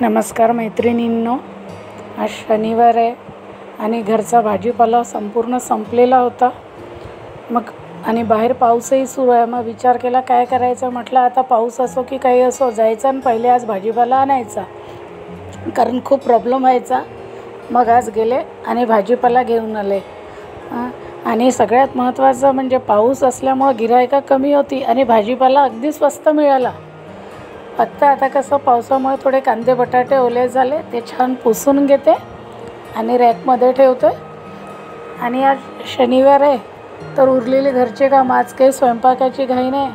नमस्कार मैत्रिणींनो, आज शनिवार आहे आणि घरचा भाजीपाला संपूर्ण संपलेला होता. मग आणि बाहेर पाऊसही सुरू आहे. मग विचार केला काय करायचं. म्हटलं आता पाऊस असो की काही असो, जायचं आणि पहिले आज भाजीपाला आणायचा, कारण खूप प्रॉब्लेम व्हायचा. मग आज गेले आणि भाजीपाला घेऊन आले. आणि सगळ्यात महत्त्वाचं म्हणजे पाऊस असल्यामुळं गिऱ्हाईकं कमी होती आणि भाजीपाला अगदी स्वस्त मिळाला. फक्त आता कसं पावसामुळे थोडे कांदे बटाटे ओले झाले, ते छान पुसून घेते आणि रॅकमध्ये ठेवते. आणि आज शनिवार आहे तर उरलेले घरचे काम, आज काही स्वयंपाकाची घाई नाही.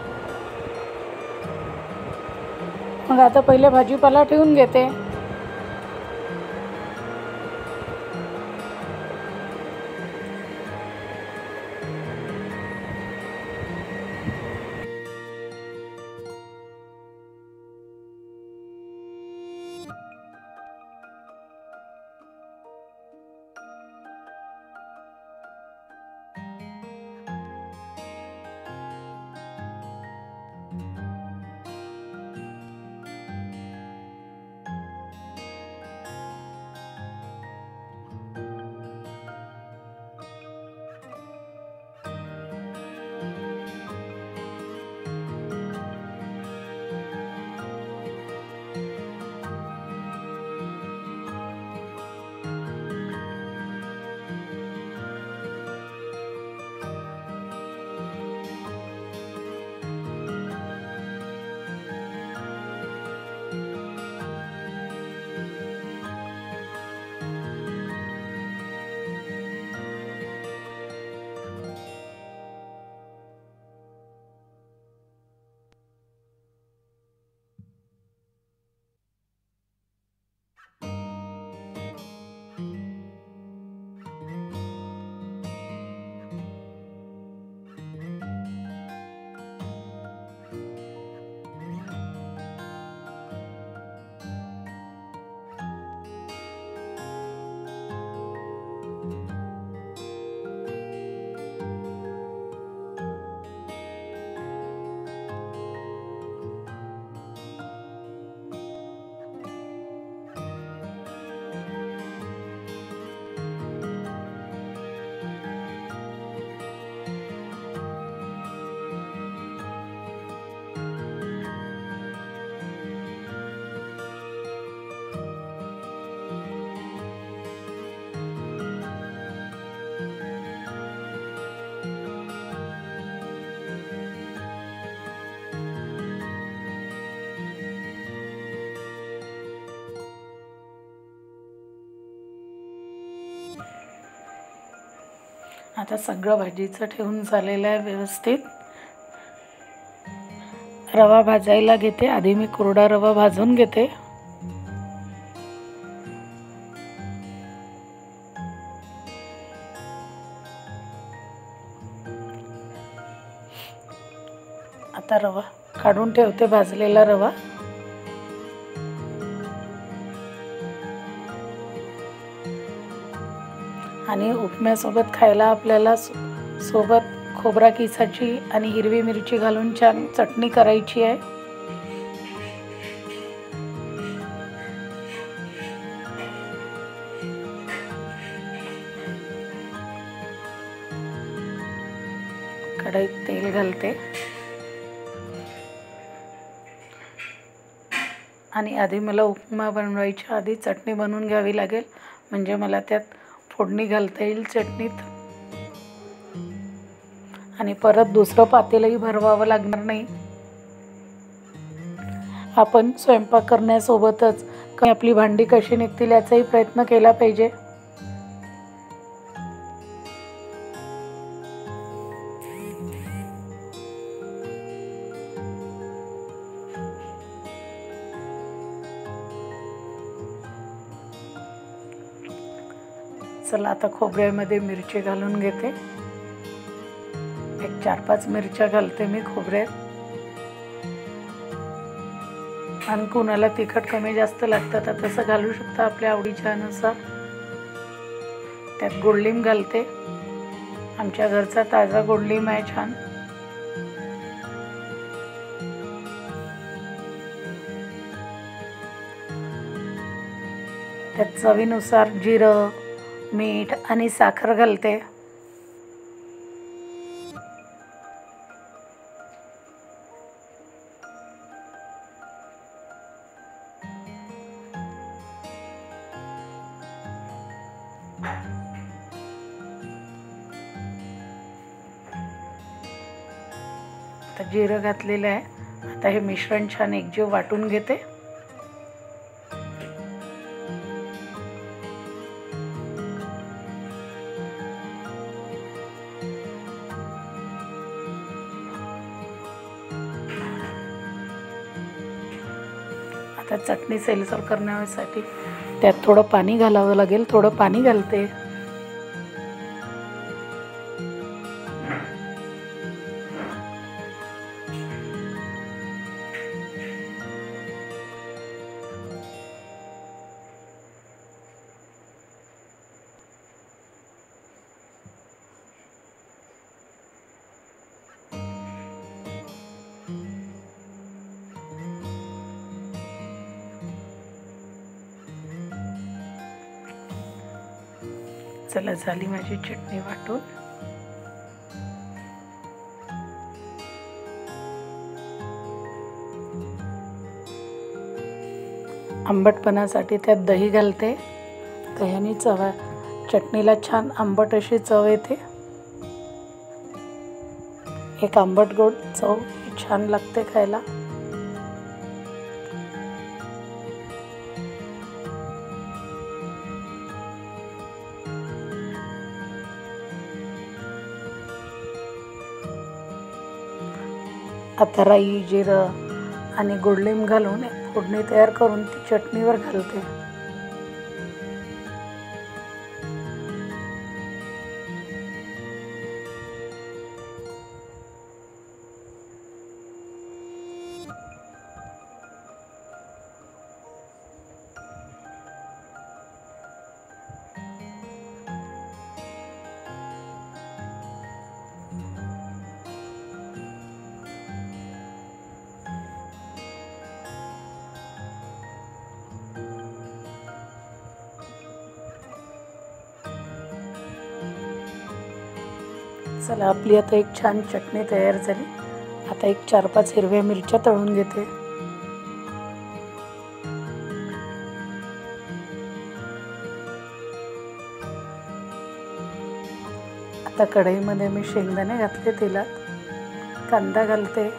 मग आता पहिले भाजीपाला ठेवून घेते. आता सगळं भाजीचं ठेवून झालेलं आहे व्यवस्थित. रवा भाजायला घेते. आधी मी कोरडा रवा भाजून घेते. आता रवा काढून ठेवते, भाजलेला रवा. आणि उपम्यासोबत खायला आपल्याला सोबत खोबरा किसाची आणि हिरवी मिरची घालून छान चटणी करायची आहे. कढईत तेल घालते आणि आधी मला उपमा बनवायच्या आधी चटणी बनवून घ्यावी लागेल, म्हणजे मला त्यात फोडणी घालता येईल चटणीत. आणि परत दुसरं पातेलही भरवावं लागणार नाही. आपण स्वयंपाक करण्यासोबतच आपली भांडी कशी निघतील याचाही प्रयत्न केला पाहिजे. चला आता खोबऱ्यामध्ये मिरची घालून घेते. एक 4-5 मिरच्या घालते मी खोबऱ्यात. आणि कुणाला तिखट कमी जास्त लागतं तर तसं घालू शकता आपल्या आवडीच्या अनुसार. त्यात गोडलिंब घालते. आमच्या घरचा ताजा गोडलिंब आहे छान. त्यात चवीनुसार जिरं, मीठ आणि साखर घालते. आता जिरं घातलेलं आहे. आता हे मिश्रण छान एकजीव वाटून घेते. आता चटणी सैलसर करण्यासाठी त्यात थोडं पाणी घालावं लागेल. थोडं पाणी घालते. चला, झाली माझी चटणी वाटून. आंबटपणासाठी त्यात दही घालते. दह्याने चटणीला छान आंबट अशी चव येते. एक आंबट गोड चव छान लागते खायला. आता राई, जिरं आणि गोडलिंब घालून फोडणी तयार करून ती चटणीवर घालते. चला, आपली आता एक छान चटणी तयार झाली. आता एक 4-5 हिरव्या मिरच्या तळून घेते. आता कढईमध्ये मी शेंगदाणे घातले. तेलात कांदा घालते.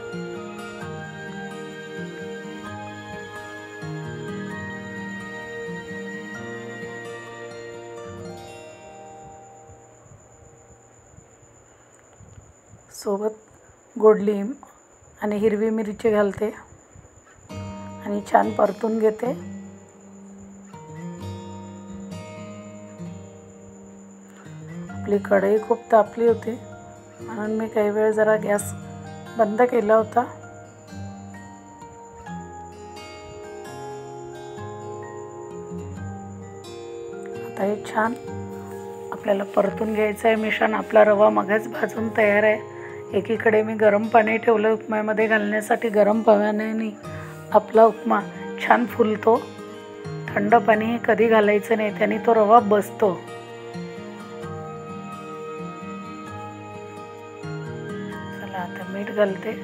सोबत गोडलिंब आणि हिरवी मिरची घालते आणि छान परतून घेते. आपली कढई खूप तापली होती म्हणून मी काही वेळ जरा गॅस बंद केला होता. आता हे छान आपल्याला परतून घ्यायचं आहे मिश्रण. आपला रवा मगच भाजून तयार आहे. एकीकडे मी गरम पाणी ठेवलं उपम्यामध्ये घालण्यासाठी. गरम पाण्याने आपला उपमा छान फुलतो. थंड पाणी कधी घालायचं नाही, त्याने तो रवा बसतो. चला, आता मीठ घालते.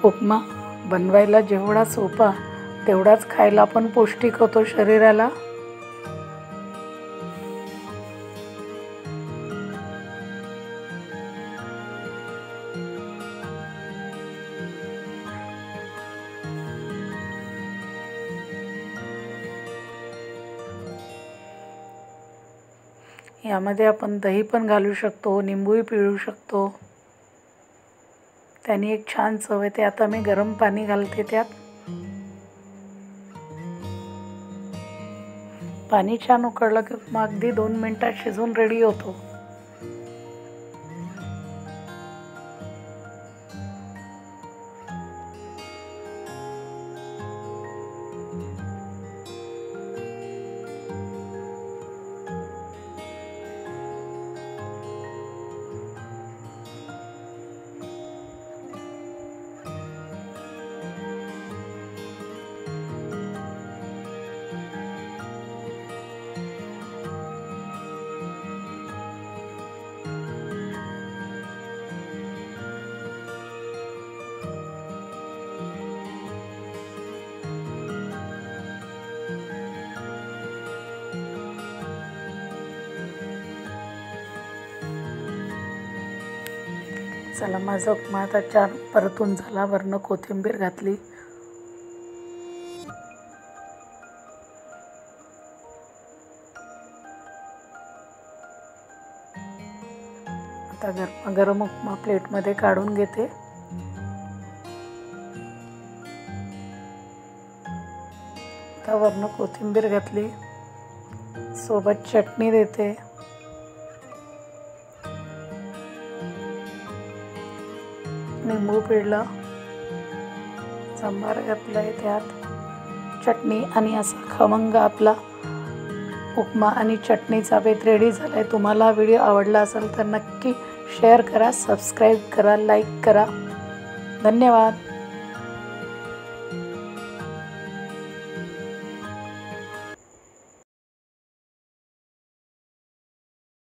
उपमा बनवायला जेवढा सोपा तेवढाच खायला पण पौष्टिक होतो शरीराला. यामध्ये आपण दही पण घालू शकतो, निंबूही पिळू शकतो, त्याने एक छान चव येते। आता मी गरम पाणी घालते त्यात। पाणी छान उकळलं की उपमा अगदी 2 मिनिटात शिजून रेडी होतो। चला, माझा उपमा आता छान परतून झाला, वरनं कोथिंबीर घातली। आता गरम उपमा प्लेटमध्ये काढून घेते। आता वरनं कोथिंबीर घातली, सोबत चटणी देते। निंबू पिळलं, सांबार घातलंय त्यात, चटणी, आणि असा खमंग आपला उपमा आणि चटणीचा बेत रेडी झालाय। तुम्हाला हा व्हिडिओ आवडला असेल तर नक्की शेअर करा, सबस्क्राईब करा, लाईक करा। धन्यवाद।